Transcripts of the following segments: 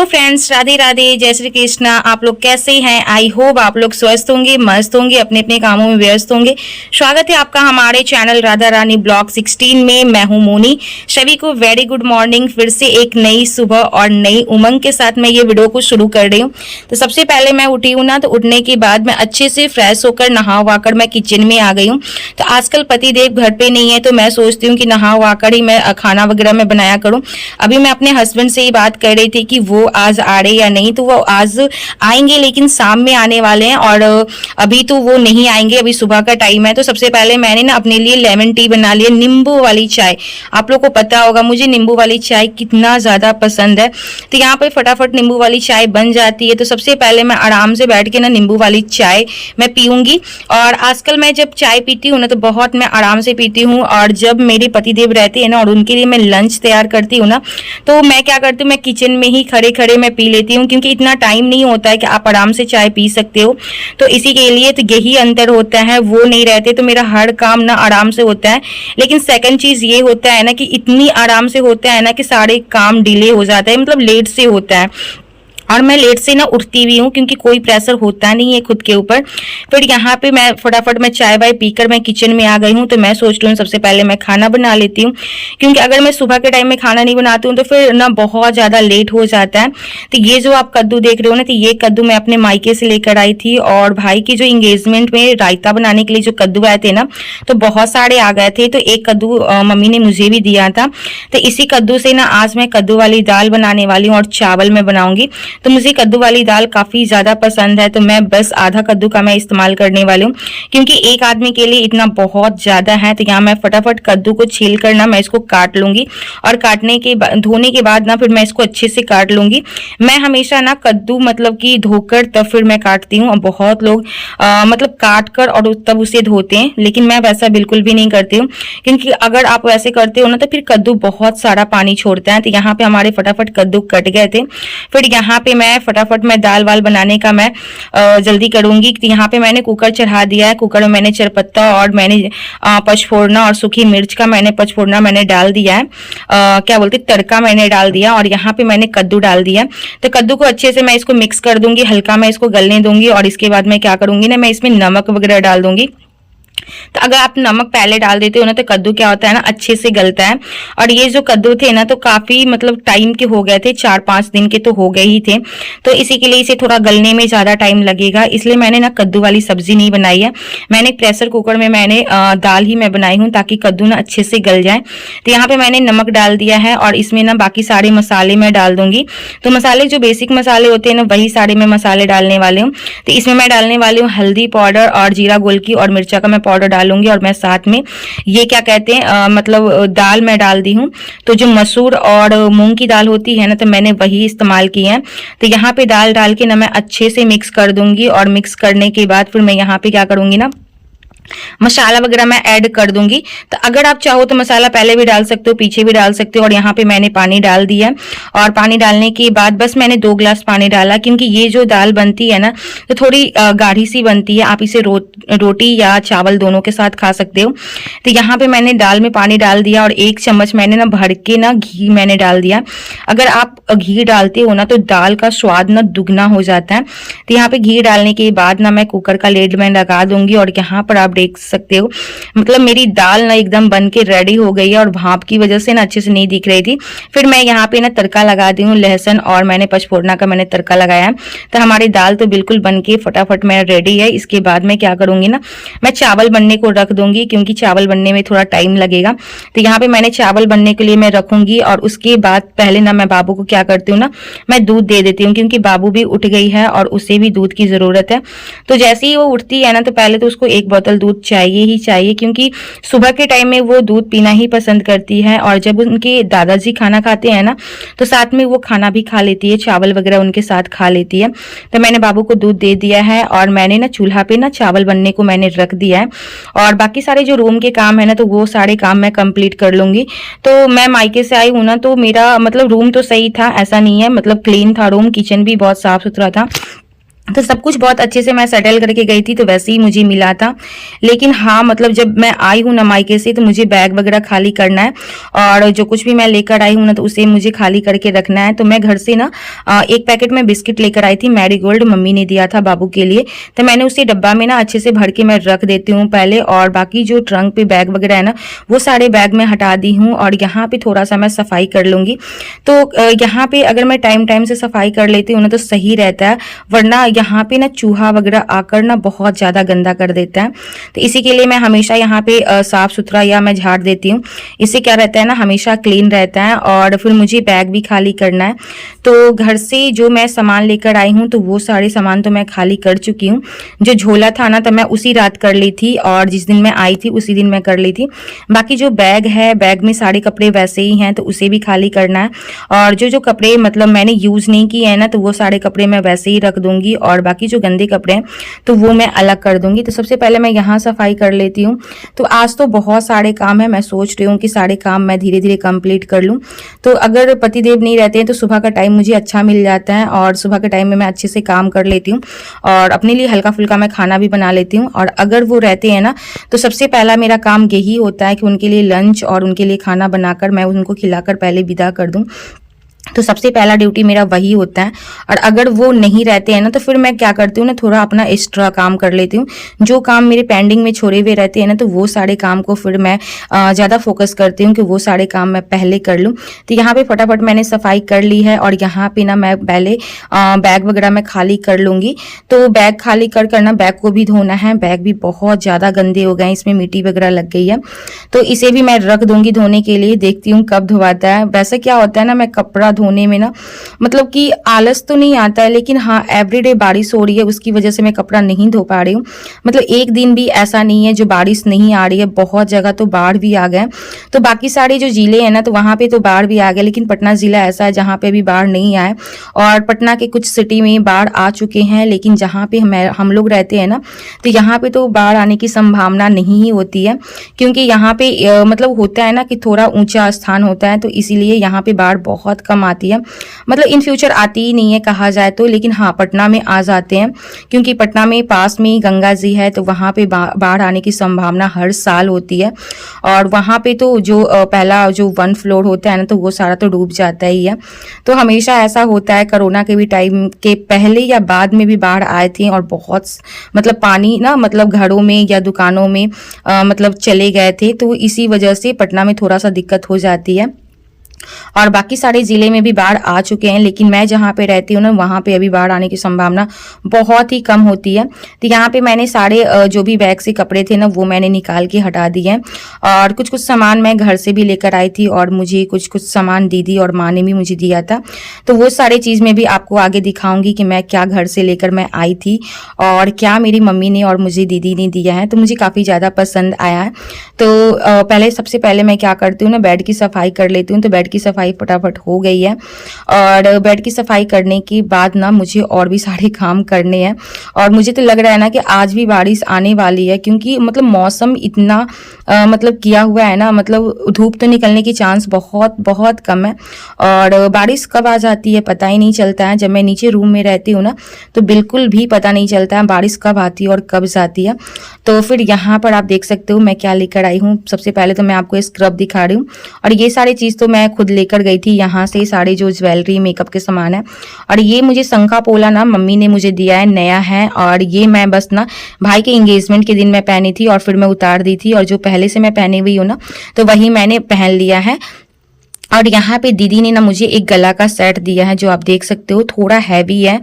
Hello friends, Radhe Radhe, जय श्री कृष्णा। आप लोग कैसे हैं? आई होप आप लोग स्वस्थ होंगे, मस्त होंगे, अपने अपने कामों में व्यस्त होंगे। स्वागत है आपका हमारे चैनल राधा रानी ब्लॉग 16 में। मैं हूं मोनी। सभी को वेरी गुड मॉर्निंग। फिर से एक नई सुबह और नई उमंग के साथ मैं ये वीडियो को शुरू कर रही हूँ। तो सबसे पहले मैं उठी हूँ ना, तो उठने के बाद मैं अच्छे से फ्रेश होकर नहा वाकर मैं किचन में आ गई हूँ। तो आजकल पति देव घर पे नहीं है, तो मैं सोचती हूँ कि नहा वाकर ही मैं खाना वगैरह मैं बनाया करूँ। अभी मैं अपने हस्बैंड से ही बात कर रही थी कि वो आज आ रहे या नहीं। तो वो आज आएंगे, लेकिन शाम में आने वाले हैं, और अभी तो वो नहीं आएंगे, अभी सुबह का टाइम है। तो सबसे पहले मैंने ना अपने लिए लेमन टी बना लिया, नींबू वाली चाय। आप लोग को पता होगा मुझे नींबू वाली चाय कितना ज्यादा पसंद है। तो यहाँ पे फटाफट नींबू वाली चाय बन जाती है। तो सबसे पहले मैं आराम से बैठ के ना नींबू वाली चाय मैं पीऊंगी। और आजकल मैं जब चाय पीती हूँ ना, तो बहुत मैं आराम से पीती हूँ। और जब मेरे पतिदेव रहते हैं ना, और उनके लिए मैं लंच तैयार करती हूँ ना, तो मैं क्या करती हूँ, मैं किचन में ही खड़े खड़े मैं पी लेती हूँ, क्योंकि इतना टाइम नहीं होता है कि आप आराम से चाय पी सकते हो। तो इसी के लिए तो यही अंतर होता है, वो नहीं रहते तो मेरा हर काम ना आराम से होता है। लेकिन सेकंड चीज ये होता है ना कि इतनी आराम से होता है ना कि सारे काम डिले हो जाता है, मतलब लेट से होता है। और मैं लेट से ना उठती भी हूँ, क्योंकि कोई प्रेशर होता नहीं है खुद के ऊपर। फिर यहाँ पे मैं फटाफट मैं चाय वाय पीकर मैं किचन में आ गई हूँ। तो मैं सोच रही हूँ सबसे पहले मैं खाना बना लेती हूँ, क्योंकि अगर मैं सुबह के टाइम में खाना नहीं बनाती हूँ तो फिर ना बहुत ज्यादा लेट हो जाता है। तो ये जो आप कद्दू देख रहे हो ना, तो ये कद्दू मैं अपने मायके से लेकर आई थी। और भाई की जो इंगेजमेंट में रायता बनाने के लिए जो कद्दू आए थे ना, तो बहुत सारे आ गए थे। तो एक कद्दू मम्मी ने मुझे भी दिया था। तो इसी कद्दू से ना आज मैं कद्दू वाली दाल बनाने वाली हूँ, और चावल में बनाऊंगी। तो मुझे कद्दू वाली दाल काफी ज्यादा पसंद है, तो मैं बस आधा कद्दू का मैं इस्तेमाल करने वाली हूँ, क्योंकि एक आदमी के लिए इतना बहुत ज्यादा है। तो यहाँ मैं फटाफट कद्दू को छील कर ना मैं इसको काट लूंगी, और काटने के धोने के बाद ना फिर मैं इसको अच्छे से काट लूंगी। मैं हमेशा ना कद्दू मतलब कि धोकर तब फिर मैं काटती हूँ। और बहुत लोग मतलब काट कर और तब उसे धोते हैं, लेकिन मैं वैसा बिल्कुल भी नहीं करती हूँ, क्योंकि अगर आप वैसे करते हो ना, तो फिर कद्दू बहुत सारा पानी छोड़ता है। तो यहाँ पे हमारे फटाफट कद्दू कट गए थे। फिर यहाँ पे मैं फटाफट मैं दाल वाल बनाने का मैं जल्दी करूंगी। तो यहाँ पे मैंने कुकर चढ़ा दिया है। कुकर में मैंने चरपत्ता और मैंने पचफोड़ना और सूखी मिर्च का मैंने पचफोड़ना मैंने डाल दिया है, क्या बोलते तड़का मैंने डाल दिया। और यहाँ पे मैंने कद्दू डाल दिया। तो कद्दू को अच्छे से मैं इसको मिक्स कर दूंगी, हल्का मैं इसको गलने दूंगी। और इसके बाद मैं क्या करूंगी ना, मैं इसमें नमक वगैरह डाल दूंगी। तो अगर आप नमक पहले डाल देते हो ना, तो कद्दू क्या होता है ना, अच्छे से गलता है। और ये जो कद्दू थे ना, तो काफी मतलब टाइम के हो गए थे, 4-5 दिन के तो हो गए ही थे। तो इसी के लिए इसे थोड़ा गलने में ज्यादा टाइम लगेगा, इसलिए मैंने ना कद्दू वाली सब्जी नहीं बनाई है। मैंने प्रेशर कुकर में मैंने दाल ही मैं बनाई हूँ, ताकि कद्दू ना अच्छे से गल जाए। तो यहाँ पे मैंने नमक डाल दिया है, और इसमें ना बाकी सारे मसाले मैं डाल दूंगी। तो मसाले जो बेसिक मसाले होते हैं ना, वही सारे मैं मसाले डालने वाले हूँ। तो इसमें मैं डालने वाली हूँ हल्दी पाउडर और जीरा गोलकी और मिर्चा का मैं पाउडर डालूंगी। और मैं साथ में ये क्या कहते हैं मतलब दाल मैं डाल दी हूँ। तो जो मसूर और मूंग की दाल होती है ना, तो मैंने वही इस्तेमाल की है। तो यहाँ पे दाल डाल के ना मैं अच्छे से मिक्स कर दूंगी। और मिक्स करने के बाद फिर मैं यहाँ पे क्या करूंगी ना, मसाला वगैरह मैं ऐड कर दूंगी। तो अगर आप चाहो तो मसाला पहले भी डाल सकते हो, पीछे भी डाल सकते हो। और यहाँ पे मैंने पानी डाल दिया। और पानी डालने के बाद बस मैंने 2 गिलास पानी डाला, क्योंकि ये जो दाल बनती है ना, तो थोड़ी गाढ़ी सी बनती है। आप इसे रोटी या चावल दोनों के साथ खा सकते हो। तो यहाँ पे मैंने दाल में पानी डाल दिया, और 1 चम्मच मैंने ना भर के ना घी मैंने डाल दिया। अगर आप घी डालते हो ना, तो दाल का स्वाद ना दुगना हो जाता है। तो यहाँ पे घी डालने के बाद ना मैं कुकर का लेड मैं लगा दूंगी। और यहाँ पर आप देख सकते हो, मतलब मेरी दाल ना एकदम बन के रेडी हो गई है, और भाप की वजह से ना अच्छे से नहीं दिख रही थी। फिर मैं यहाँ पे ना तड़का लगा दी हूँ, लहसुन और मैंने पचफोड़ना का मैंने तड़का लगाया है। तो हमारी दाल तो बिल्कुल बन के फटाफट मैं रेडी है। इसके बाद मैं क्या करूंगी ना, मैं चावल बनने को रख दूंगी, क्योंकि चावल बनने में थोड़ा टाइम लगेगा। तो यहाँ पे मैंने चावल बनने के लिए मैं रखूंगी। और उसके बाद पहले ना मैं बाबू को क्या करती हूँ ना, मैं दूध दे देती हूँ, क्योंकि बाबू भी उठ गई है और उसे भी दूध की जरूरत है। तो जैसे ही वो उठती है ना, तो पहले तो उसको 1 बोतल दूध चाहिए ही चाहिए, क्योंकि सुबह के टाइम में वो दूध पीना ही पसंद करती है। और जब उनके दादाजी खाना खाते हैं ना, तो साथ में वो खाना भी खा लेती है, चावल वगैरह उनके साथ खा लेती है। तो मैंने बाबू को दूध दे दिया है, और मैंने ना चूल्हा पे ना चावल बनने को मैंने रख दिया है। और बाकी सारे जो रूम के काम है ना, तो वो सारे काम मैं कंप्लीट कर लूंगी। तो मैं मायके से आई हूँ ना, तो मेरा मतलब रूम तो सही था, ऐसा नहीं है, मतलब क्लीन था रूम, किचन भी बहुत साफ सुथरा था। तो सब कुछ बहुत अच्छे से मैं सेटल करके गई थी, तो वैसे ही मुझे मिला था। लेकिन हाँ, मतलब जब मैं आई हूँ ना मायके से, तो मुझे बैग वगैरह खाली करना है और जो कुछ भी मैं लेकर आई हूँ ना, तो उसे मुझे खाली करके रखना है। तो मैं घर से ना एक पैकेट में बिस्किट लेकर आई थी, मैरीगोल्ड, मम्मी ने दिया था बाबू के लिए। तो मैंने उसे डब्बा में ना अच्छे से भर के मैं रख देती हूँ पहले, और बाकी जो ट्रंक पे बैग वगैरह है ना, वो सारे बैग में हटा दी हूँ। और यहाँ पे थोड़ा सा मैं सफाई कर लूंगी। तो यहाँ पे अगर मैं टाइम टाइम से सफाई कर लेती हूँ ना, तो सही रहता है, वरना यहाँ पे ना चूहा वगैरह आकर ना बहुत ज्यादा गंदा कर देता है। तो इसी के लिए मैं हमेशा यहाँ पे साफ सुथरा या मैं झाड़ देती हूँ। इससे क्या रहता है ना, हमेशा क्लीन रहता है। और फिर मुझे बैग भी खाली करना है। तो घर से जो मैं सामान लेकर आई हूँ, तो वो सारे सामान तो मैं खाली कर चुकी हूँ। जो झोला था ना, तो मैं उसी रात कर ली थी, और जिस दिन मैं आई थी उसी दिन मैं कर ली थी। बाकी जो बैग है, बैग में सारे कपड़े वैसे ही हैं, तो उसे भी खाली करना है। और जो जो कपड़े मतलब मैंने यूज नहीं किए हैं ना, तो वो सारे कपड़े मैं वैसे ही रख दूंगी, और बाकी जो गंदे कपड़े हैं तो वो मैं अलग कर दूंगी। तो सबसे पहले मैं यहाँ सफाई कर लेती हूँ। तो आज तो बहुत सारे काम है, मैं सोच रही हूँ कि सारे काम मैं धीरे धीरे कंप्लीट कर लूँ। तो अगर पतिदेव नहीं रहते हैं तो सुबह का टाइम मुझे अच्छा मिल जाता है, और सुबह के टाइम में मैं अच्छे से काम कर लेती हूँ, और अपने लिए हल्का फुल्का मैं खाना भी बना लेती हूँ। और अगर वो रहते हैं ना, तो सबसे पहला मेरा काम यही होता है कि उनके लिए लंच और उनके लिए खाना बनाकर मैं उनको खिलाकर पहले विदा कर दूँ। तो सबसे पहला ड्यूटी मेरा वही होता है। और अगर वो नहीं रहते हैं ना, तो फिर मैं क्या करती हूँ ना, थोड़ा अपना एक्स्ट्रा काम कर लेती हूँ। जो काम मेरे पेंडिंग में छोड़े हुए रहते हैं ना, तो वो सारे काम को फिर मैं ज़्यादा फोकस करती हूँ कि वो सारे काम मैं पहले कर लूँ। तो यहाँ पे फटाफट मैंने सफाई कर ली है, और यहाँ पे ना मैं पहले बैग वगैरह मैं खाली कर लूँगी। तो बैग खाली कर करना, बैग को भी धोना है। बैग भी बहुत ज़्यादा गंदे हो गए हैं, इसमें मिट्टी वगैरह लग गई है। तो इसे भी मैं रख दूंगी धोने के लिए, देखती हूँ कब धोवाता है। वैसे क्या होता है ना, मैं कपड़ा धोने में ना मतलब कि आलस तो नहीं आता है, लेकिन हाँ एवरीडे बारिश हो रही है, उसकी वजह से मैं कपड़ा नहीं धो पा रही हूँ। मतलब एक दिन भी ऐसा नहीं है जो बारिश नहीं आ रही है। बहुत जगह तो बाढ़ भी आ गए। तो बाकी सारे जो जिले हैं ना, तो वहां पे तो बाढ़ भी आ गए, लेकिन पटना जिला ऐसा है जहाँ पे अभी बाढ़ नहीं आए। और पटना के कुछ सिटी में बाढ़ आ चुके हैं, लेकिन जहाँ पे हम लोग रहते हैं ना, तो यहाँ पे तो बाढ़ आने की संभावना नहीं ही होती है, क्योंकि यहाँ पे मतलब होता है ना कि थोड़ा ऊंचा स्थान होता है, तो इसीलिए यहाँ पे बाढ़ बहुत कम आती है। मतलब इन फ्यूचर आती ही नहीं है कहा जाए तो, लेकिन हाँ पटना में आ जाते हैं, क्योंकि पटना में पास में ही गंगा जी है, तो वहाँ पे बाढ़ आने की संभावना हर साल होती है। और वहाँ पे तो जो पहला जो 1 फ्लोर होता है ना, तो वो सारा तो डूब जाता ही है। तो हमेशा ऐसा होता है, कोरोना के भी टाइम के पहले या बाद में भी बाढ़ आए थे, और बहुत मतलब पानी ना मतलब घरों में या दुकानों में मतलब चले गए थे। तो इसी वजह से पटना में थोड़ा सा दिक्कत हो जाती है। और बाकी सारे जिले में भी बाढ़ आ चुके हैं, लेकिन मैं जहाँ पे रहती हूँ ना, वहाँ पे अभी बाढ़ आने की संभावना बहुत ही कम होती है। तो यहाँ पे मैंने सारे जो भी बैग से कपड़े थे ना, वो मैंने निकाल के हटा दिए हैं। और कुछ कुछ सामान मैं घर से भी लेकर आई थी, और मुझे कुछ कुछ सामान दीदी और माँ ने भी मुझे दिया था। तो वो सारे चीज़ में भी आपको आगे दिखाऊंगी कि मैं क्या घर से लेकर मैं आई थी, और क्या मेरी मम्मी ने और मुझे दीदी ने दिया है। तो मुझे काफ़ी ज़्यादा पसंद आया है। तो पहले सबसे पहले मैं क्या करती हूँ ना, बेड की सफाई कर लेती हूँ। तो बेड की सफाई फटाफट हो गई है, और बेड की सफाई करने के बाद ना मुझे और भी सारे काम करने हैं। और मुझे तो लग रहा है ना कि आज भी बारिश आने वाली है, क्योंकि मतलब मौसम इतना मतलब किया हुआ है ना, मतलब धूप तो निकलने की चांस बहुत बहुत कम है, और बारिश कब आ जाती है पता ही नहीं चलता है। जब मैं नीचे रूम में रहती हूँ ना, तो बिल्कुल भी पता नहीं चलता है बारिश कब आती है और कब जाती है। तो फिर यहाँ पर आप देख सकते हो मैं क्या लेकर आई हूँ। सबसे पहले तो मैं आपको स्क्रब दिखा रही हूँ, और ये सारी चीज़ तो मैं खुद लेकर गई थी यहाँ से, सारे जो ज्वेलरी मेकअप के सामान है। और ये मुझे शंखा पोला ना मम्मी ने मुझे दिया है, नया है। और ये मैं बस ना भाई के एंगेजमेंट के दिन मैं पहनी थी, और फिर मैं उतार दी थी, और जो पहले से मैं पहनी हुई हूँ ना, तो वही मैंने पहन लिया है। और यहाँ पे दीदी ने ना मुझे एक गला का सेट दिया है, जो आप देख सकते हो थोड़ा हैवी है,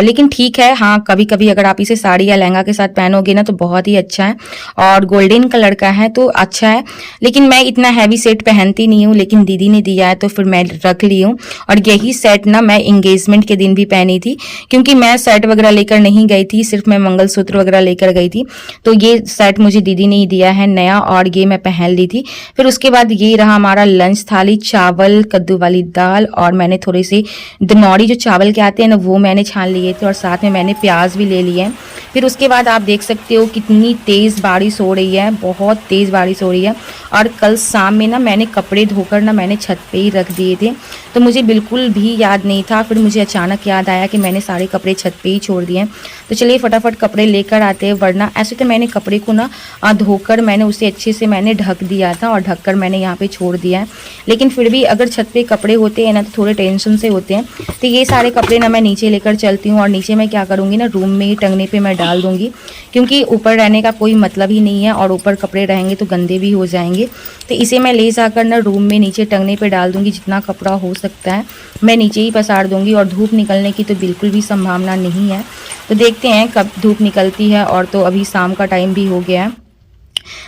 लेकिन ठीक है। हाँ कभी कभी अगर आप इसे साड़ी या लहंगा के साथ पहनोगे ना, तो बहुत ही अच्छा है। और गोल्डन कलर का है, तो अच्छा है। लेकिन मैं इतना हैवी सेट पहनती नहीं हूँ, लेकिन दीदी ने दिया है तो फिर मैं रख ली हूँ। और यही सेट ना मैं इंगेजमेंट के दिन भी पहनी थी, क्योंकि मैं सेट वगैरह लेकर नहीं गई थी, सिर्फ मैं मंगलसूत्र वगैरह लेकर गई थी। तो ये सेट मुझे दीदी ने दिया है नया, और ये मैं पहन ली थी। फिर उसके बाद ये रहा हमारा लंच थाली, चावल, कद्दू वाली दाल, और मैंने थोड़े से दनौरी जो चावल के आते हैं ना, वो मैंने छान लिए थे, और साथ में मैंने प्याज भी ले लिए हैं। फिर उसके बाद आप देख सकते हो कितनी तेज़ बारिश हो रही है, बहुत तेज़ बारिश हो रही है। और कल शाम में ना मैंने कपड़े धोकर ना मैंने छत पे ही रख दिए थे, तो मुझे बिल्कुल भी याद नहीं था। फिर मुझे अचानक याद आया कि मैंने सारे कपड़े छत पे ही छोड़ दिए हैं। तो चलिए फटाफट कपड़े लेकर आते हैं, वरना ऐसे तो मैंने कपड़े को ना धोकर मैंने उसे अच्छे से मैंने ढक दिया था और ढककर मैंने यहाँ पे छोड़ दिया है। लेकिन फिर भी अगर छत पे कपड़े होते हैं ना तो थोड़े टेंशन से होते हैं। तो ये सारे कपड़े ना मैं नीचे लेकर चलती हूँ और नीचे मैं क्या करूँगी ना, रूम में ही टंगने पे मैं डाल दूँगी, क्योंकि ऊपर रहने का कोई मतलब ही नहीं है और ऊपर कपड़े रहेंगे तो गंदे भी हो जाएंगे। तो इसे मैं ले जाकर ना रूम में नीचे टंगने पे डाल दूँगी। जितना कपड़ा हो सकता है मैं नीचे ही पसार दूँगी, और धूप निकलने की तो बिल्कुल भी संभावना नहीं है। तो देखते हैं कब धूप निकलती है, और तो अभी शाम का टाइम भी हो गया है।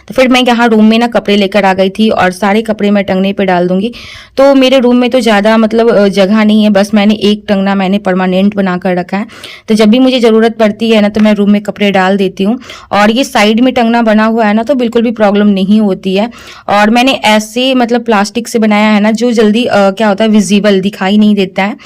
तो फिर मैं यहाँ रूम में ना कपड़े लेकर आ गई थी और सारे कपड़े मैं टंगने पे डाल दूंगी। तो मेरे रूम में तो ज़्यादा मतलब जगह नहीं है, बस मैंने एक टंगना मैंने परमानेंट बना कर रखा है। तो जब भी मुझे ज़रूरत पड़ती है ना तो मैं रूम में कपड़े डाल देती हूँ। और ये साइड में टंगना बना हुआ है ना तो बिल्कुल भी प्रॉब्लम नहीं होती है। और मैंने ऐसे मतलब प्लास्टिक से बनाया है ना जो जल्दी क्या होता है, विजिबल दिखाई नहीं देता है।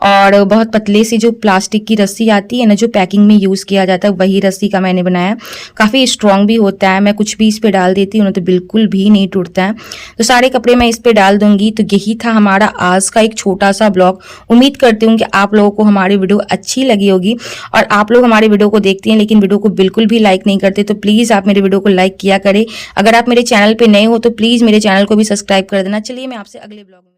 और बहुत पतले से जो प्लास्टिक की रस्सी आती है ना जो पैकिंग में यूज़ किया जाता है, वही रस्सी का मैंने बनाया। काफ़ी स्ट्रॉन्ग भी होता है, मैं कुछ भी इस पे डाल देती हूँ ना तो बिल्कुल भी नहीं टूटता है। तो सारे कपड़े मैं इस पे डाल दूंगी। तो यही था हमारा आज का एक छोटा सा ब्लॉग। उम्मीद करती हूँ कि आप लोगों को हमारी वीडियो अच्छी लगी होगी। और आप लोग हमारी वीडियो को देखते हैं लेकिन वीडियो को बिल्कुल भी लाइक नहीं करते, तो प्लीज़ आप मेरे वीडियो को लाइक किया करें। अगर आप मेरे चैनल पर नए हो तो प्लीज़ मेरे चैनल को भी सब्सक्राइब कर देना। चलिए मैं आपसे अगले ब्लॉग में